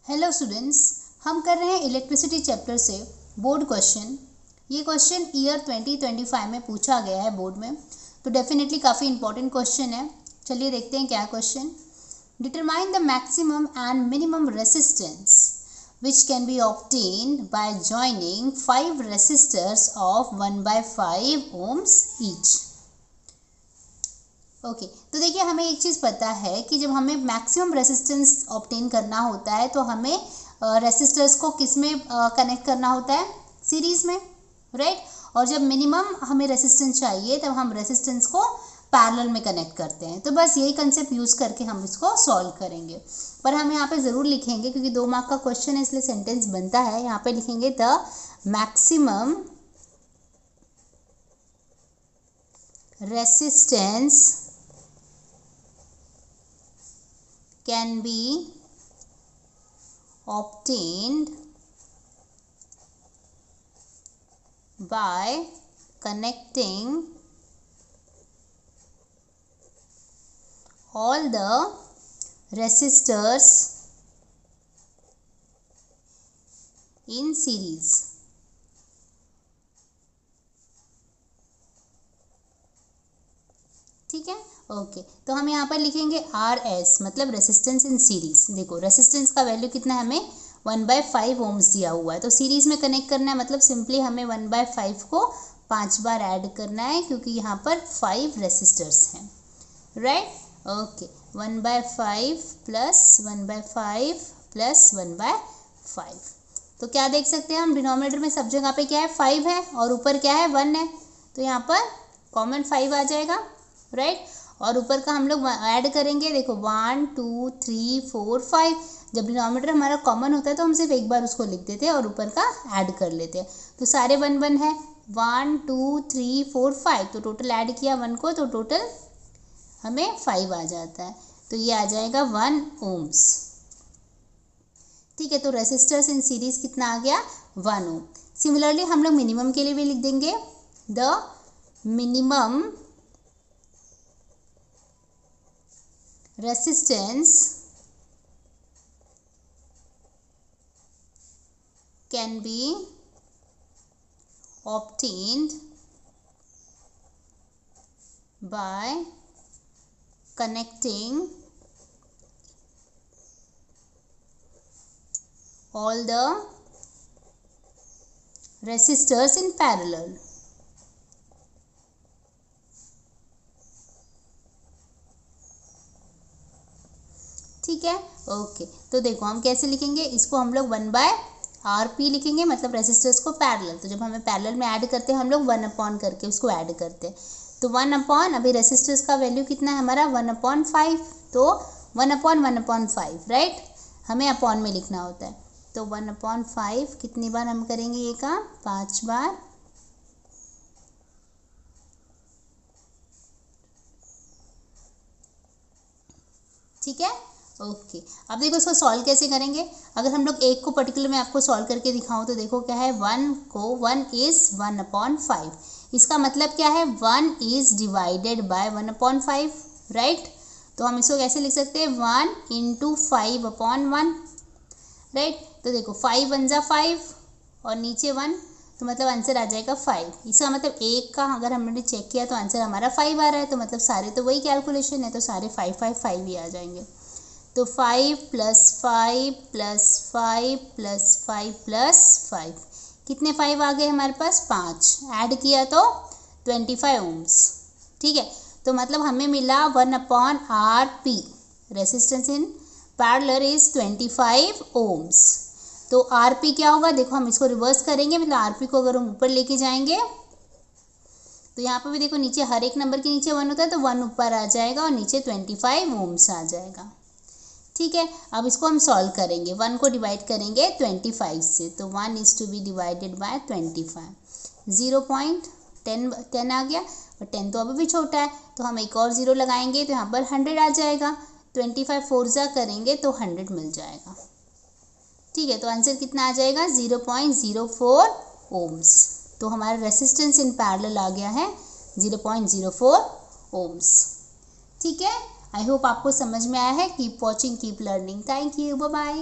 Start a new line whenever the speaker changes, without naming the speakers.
Hello students, हम कर रहे हैं इलेक्ट्रिसिटी चैप्टर से बोर्ड क्वेश्चन। ये क्वेश्चन ईयर 2025 में पूछा गया है बोर्ड में, तो डेफिनेटली काफ़ी इंपॉर्टेंट क्वेश्चन है। चलिए देखते हैं क्या question. Determine the maximum and minimum resistance which can be obtained by joining 5 resistors of 1/5 ohms each. Okay तो देखिए, हमें एक चीज़ पता है कि जब हमें मैक्सिमम रेसिस्टेंस ऑब्टेन करना होता है तो हमें रेसिस्टर्स को किस में कनेक्ट करना होता है, सीरीज़ में, राइट। और जब मिनिमम हमें रेसिस्टेंस चाहिए तब हम रेसिस्टेंस को पैरेलल में कनेक्ट करते हैं। तो बस यही कंसेप्ट यूज़ करके हम इसको सॉल्व करेंगे। पर हम यहाँ पे ज़रूर लिखेंगे, क्योंकि 2 मार्क का क्वेश्चन है इसलिए सेंटेंस बनता है। यहाँ पे लिखेंगे the maximum resistance can be obtained by connecting all the resistors in series। ठीक है, ओके तो हम यहाँ पर लिखेंगे RS मतलब रेसिस्टेंस इन सीरीज। देखो रेसिस्टेंस का वैल्यू कितना है, हमें 1/5 ohms दिया हुआ है, तो सीरीज में कनेक्ट करना है, मतलब सिंपली हमें 1/5 को 5 बार ऐड करना है, क्योंकि यहाँ पर 5 रेसिस्टर्स हैं, राइट। ओके 1/5 प्लस 1/5 प्लस 1/5, तो क्या देख सकते हैं हम, डिनोमिनेटर में सब जगह पे क्या है, 5 है और ऊपर क्या है, 1 है, तो यहाँ पर कॉमन 5 आ जाएगा, राइट। और ऊपर का हम लोग ऐड करेंगे। देखो 1 2 3 4 5, जब डिनोमिनेटर हमारा कॉमन होता है तो हम सिर्फ एक बार उसको लिख देते हैं और ऊपर का ऐड कर लेते हैं, तो सारे 1 1 है, 1 2 3 4 5, तो टोटल ऐड किया 1 को तो टोटल हमें 5 आ जाता है, तो ये आ जाएगा 1 ohms। ठीक है, तो रेसिस्टर्स इन सीरीज कितना आ गया, 1 ohm। सिमिलरली हम लोग मिनिमम के लिए भी लिख देंगे, the minimum resistance can be obtained by connecting all the resistors in parallel। ठीक है, ओके तो देखो हम कैसे लिखेंगे इसको, हम लोग 1/RP लिखेंगे, मतलब रेसिस्टर्स को पैरेलल। तो जब हमें पैरेलल में ऐड करते हैं हम लोग 1 करके उसको ऐड करते हैं, तो 1 अभी रेसिस्टर्स का वैल्यू कितना है हमारा 1/5, तो 1/1/5, राइट, हमें अपॉन में लिखना होता है, तो 1/5 कितनी बार हम करेंगे ये काम, 5 बार। ठीक है, ओके अब देखो इसको सॉल्व कैसे करेंगे। अगर हम लोग एक को पर्टिकुलर में आपको सॉल्व करके दिखाऊं तो देखो क्या है, 1 इज 1/5, इसका मतलब क्या है, 1 इज डिवाइडेड बाय 1/5, राइट। तो हम इसको कैसे लिख सकते हैं, 1 × 5/1, राइट। तो देखो 5 1 जा 5 और नीचे 1, तो मतलब आंसर आ जाएगा 5। इसका मतलब एक का अगर हमने चेक किया तो आंसर हमारा 5 आ रहा है, तो मतलब सारे तो वही कैलकुलेशन है, तो सारे 5 5 5 ही आ जाएंगे। तो 5 + 5 + 5 + 5 + 5, कितने 5 आ गए हमारे पास, 5, ऐड किया तो 25 ohms। ठीक है, तो मतलब हमें मिला 1/RP, resistance in parallel is 25 ohms। तो RP क्या होगा, देखो हम इसको रिवर्स करेंगे, मतलब RP को अगर हम ऊपर लेके जाएंगे तो यहाँ पे भी देखो नीचे हर एक नंबर के नीचे 1 होता है, तो 1 ऊपर आ जाएगा और नीचे 25 ohms आ जाएगा। ठीक है, अब इसको हम सॉल्व करेंगे, 1 को डिवाइड करेंगे 25 से, तो 1 is to be divided by 25, 0.10 आ गया, और 10 तो अभी भी छोटा है, तो हम एक और 0 लगाएंगे तो यहाँ पर 100 आ जाएगा, 25 4 जा करेंगे तो 100 मिल जाएगा। ठीक है, तो आंसर कितना आ जाएगा, 0.04 ohms। तो हमारा रेसिस्टेंस इन पैरेलल आ गया है 0.04 ohms। ठीक है, आई होप आपको समझ में आया है। Keep watching, keep learning. Thank you, bye bye.